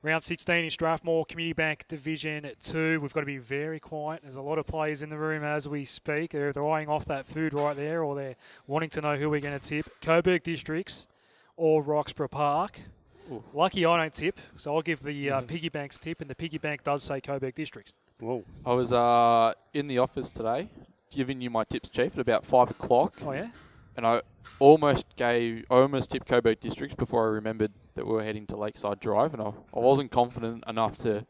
Round 16 in Strathmore, Community Bank Division 2. We've got to be very quiet. There's a lot of players in the room as we speak. They're eyeing off that food right there, or they're wanting to know who we're going to tip. Coburg Districts or Roxburgh Park. Ooh. Lucky I don't tip, so I'll give the Piggy Banks tip, and the Piggy Bank does say Coburg Districts. Whoa. I was in the office today giving you my tips, Chief, at about 5 o'clock. Oh, yeah? And I almost tipped Coburg Districts before I remembered that we were heading to Lakeside Drive, and I wasn't confident enough to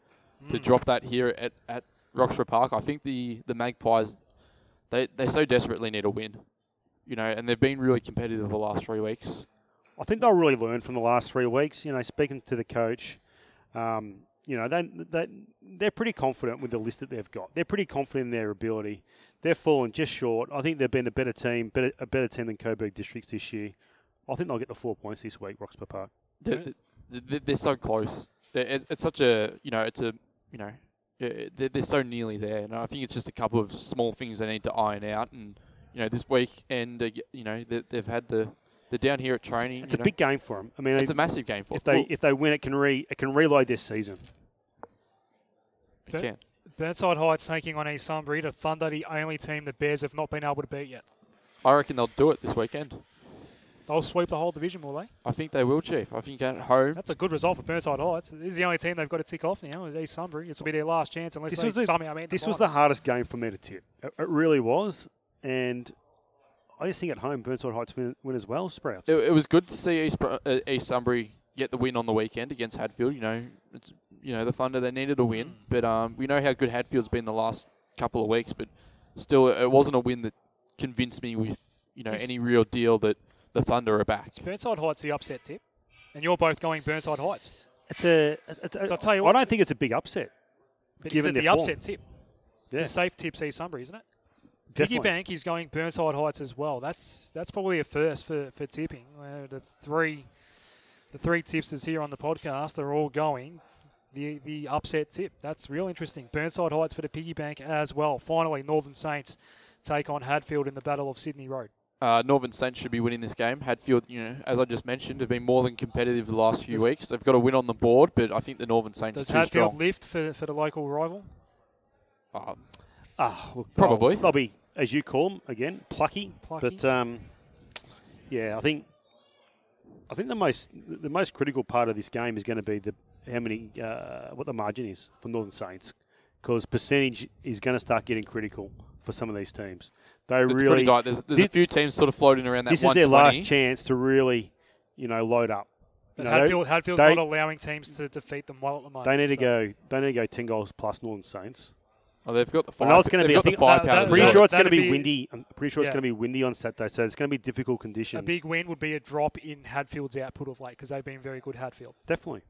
drop that here at Roxburgh Park. I think the Magpies, they so desperately need a win, and they've been really competitive the last 3 weeks. I think they'll really learn from the last 3 weeks. Speaking to the coach, they're pretty confident with the list that they've got. They're pretty confident in their ability. They're falling just short. I think they've been a better team than Coburg Districts this year. I think they'll get the 4 points this week, Roxburgh Park. They're so close. It's such a, they're so nearly there. And I think it's just a couple of small things they need to iron out. And, this weekend, they've had they're down here at training. It's a big game for them. I mean, it's a massive game for them. If they win, it can reload this season. It can. Burnside Heights taking on East Sunbury. The Thunder, the only team the Bears have not been able to beat yet. I reckon they'll do it this weekend. They'll sweep the whole division, will they? I think they will, Chief. I think at home. That's a good result for Burnside Heights. This is the only team they've got to tick off now, is East Sunbury. This will be their last chance unless they somehow meet the This was the hardest game for me to tip. It really was. And I just think at home, Burnside Heights win as well, Sprouts. It was good to see East Sunbury get the win on the weekend against Hadfield. It's the Thunder, they needed a win. But we know how good Hadfield's been the last couple of weeks. But still, it wasn't a win that convinced me with any real deal that the Thunder are back. It's Burnside Heights the upset tip, and you're both going Burnside Heights. So I'll tell you what, I don't think it's a big upset. But given the upset tip. Yeah. The safe tip's East Sunbury, isn't it? Definitely. Piggy Bank is going Burnside Heights as well. That's probably a first for tipping. The three tipsters here on the podcast are all going the upset tip. That's real interesting. Burnside Heights for the Piggy Bank as well. Finally, Northern Saints take on Hadfield in the Battle of Sydney Road. Northern Saints should be winning this game. Hadfield, as I just mentioned, have been more than competitive the last few weeks. They've got a win on the board, but I think the Northern Saints are too strong. Does Hadfield lift for the local rival? Look, probably. They'll be, as you call them, again, plucky. But yeah, I think the most critical part of this game is going to be what the margin is for Northern Saints, because percentage is going to start getting critical for some of these teams. It's pretty tight. There's a few teams sort of floating around that 120. This is their last chance to really, load up. But Hadfield's not allowing teams to defeat them well at the moment. They need to go 10 goals plus Northern Saints. Oh, they've got the fire. I know it's going to be. I'm pretty sure it's going to be windy. I'm pretty sure it's going to be windy on Saturday, so it's going to be difficult conditions. A big win would be a drop in Hadfield's output of late, because they've been very good, Hadfield. Definitely.